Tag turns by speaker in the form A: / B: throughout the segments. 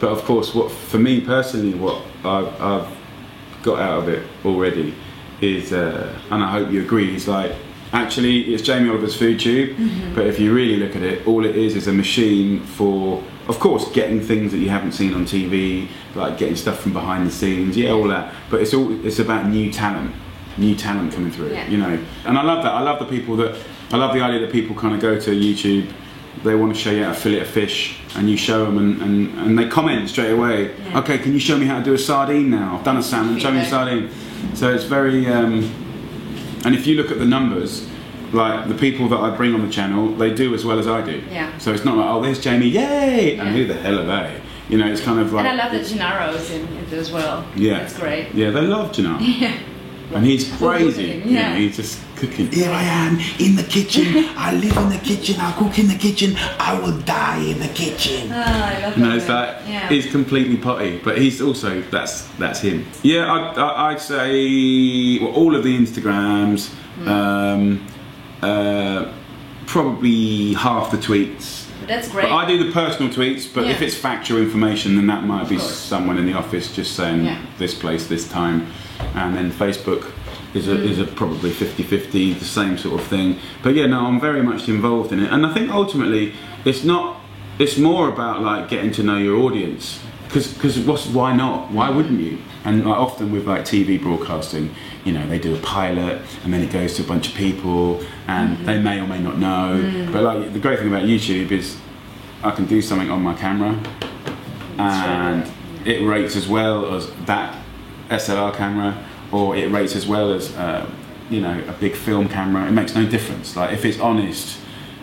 A: But of course, what for me personally, what I've got out of it already is, and I hope you agree, is like, actually it's Jamie Oliver's FoodTube, but if you really look at it, all it is a machine for, of course, getting things that you haven't seen on TV, like getting stuff from behind the scenes, all that. But it's about new talent coming through, you know. And I love that. I love the idea that people kind of go to YouTube, they want to show you how to fillet a fish, and you show them, and they comment straight away. Yeah. Okay, can you show me how to do a sardine now? I've done a salmon, show me a sardine. So it's very, and if you look at the numbers, like the people that I bring on the channel, they do as well as I do. Yeah. So it's not like, oh, there's Jamie, yay! And who the hell are they? You know, it's kind of like.
B: And I love that Gennaro's in it as well.
A: Yeah.
B: That's great.
A: Yeah, they love Gennaro. Yeah. And he's crazy. Yeah. You know, he's just cooking. Here I am in the kitchen. I live in the kitchen. I cook in the kitchen. I will die in the kitchen.
B: Oh, I love that.
A: You know, it's like he's completely potty, but he's also that's him. Yeah, I'd say all of the Instagrams, probably half the tweets.
B: That's great.
A: But I do the personal tweets, but if it's factual information, then that might be someone in the office just saying this place, this time. And then Facebook is a probably 50-50, the same sort of thing. But yeah, no, I'm very much involved in it. And I think ultimately, it's more about like getting to know your audience. Because why not? Why wouldn't you? And like, often with like TV broadcasting, you know, they do a pilot and then it goes to a bunch of people and they may or may not know. But like the great thing about YouTube is I can do something on my camera and it rates as well as that SLR camera, or it rates as well as you know, a big film camera. It makes no difference. Like if it's honest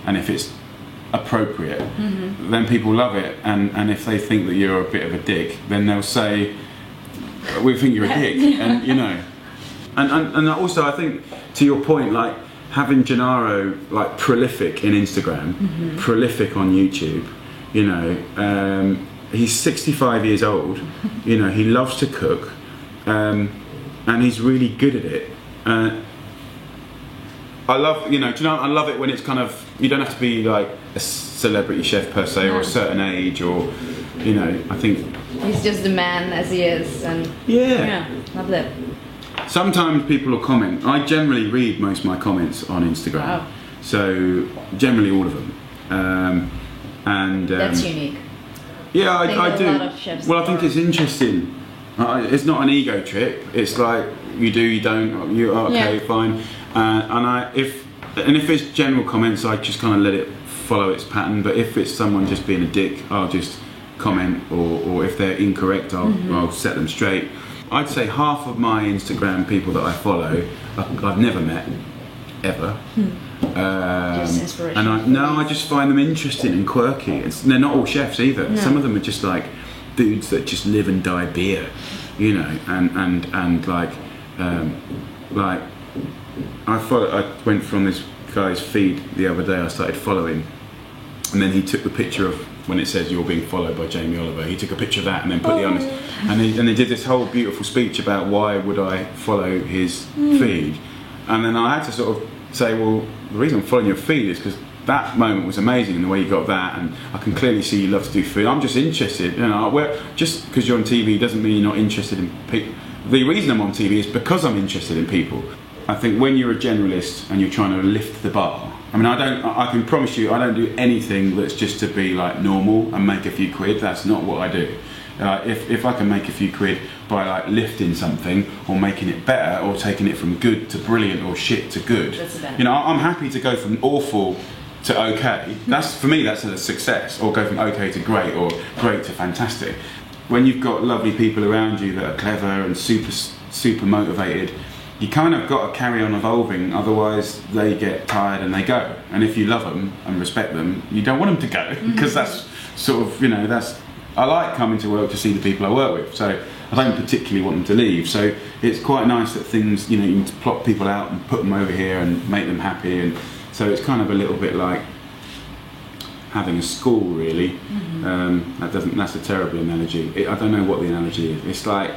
A: and if it's appropriate, then people love it. And if they think that you're a bit of a dick, then they'll say, we think you're a dick. And you know, and also I think to your point, like having Gennaro like prolific in Instagram, prolific on YouTube, you know, he's 65 years old, you know, he loves to cook, and he's really good at it. I love, you know, I love it when it's kind of, you don't have to be like a celebrity chef per se, or a certain age, or, you know, I think
B: he's just the man as he is, and love that.
A: Sometimes people will comment. I generally read most of my comments on Instagram, so generally all of them.
B: That's unique.
A: Yeah, I do.
B: A lot of chefs
A: well, I think it's interesting. It's not an ego trip. It's like you do, you don't. You okay, fine. And if it's general comments, I just kind of let it follow its pattern. But if it's someone just being a dick, I'll just comment, or if they're incorrect, I'll set them straight. I'd say half of my Instagram people that I follow, I've never met, ever.
B: Just inspiration.
A: And I just find them interesting and quirky. They're not all chefs either. No. Some of them are just like dudes that just live and die beer, you know, and like I went from this guy's feed the other day. I started following, and then he took the picture of when it says you're being followed by Jamie Oliver. He took a picture of that and then put the honest, and he did this whole beautiful speech about why would I follow his feed, and then I had to sort of say, well, the reason I'm following your feed is because that moment was amazing, and the way you got that, and I can clearly see you love to do food. I'm just interested, you know. Just because you're on TV doesn't mean you're not interested in people. The reason I'm on TV is because I'm interested in people. I think when you're a generalist and you're trying to lift the bar, I mean, I can promise you, I don't do anything that's just to be like normal and make a few quid. That's not what I do. If I can make a few quid by like lifting something or making it better or taking it from good to brilliant or shit to good, you know, I'm happy to go from awful to okay. That's, for me, that's a success. Or go from okay to great, or great to fantastic. When you've got lovely people around you that are clever and super motivated, you kind of got to carry on evolving, otherwise they get tired and they go. And if you love them and respect them, you don't want them to go, because that's sort of, you know, I like coming to work to see the people I work with, so I don't particularly want them to leave. So it's quite nice that things, you know, you can plot people out and put them over here and make them happy, and so it's kind of a little bit like having a school, really. That's a terrible analogy. I don't know what the analogy is. It's like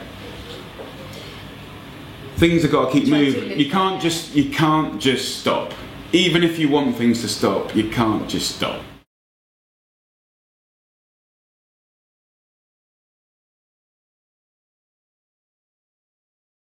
A: things have got to keep moving. You can't just stop. Even if you want things to stop, you can't just stop.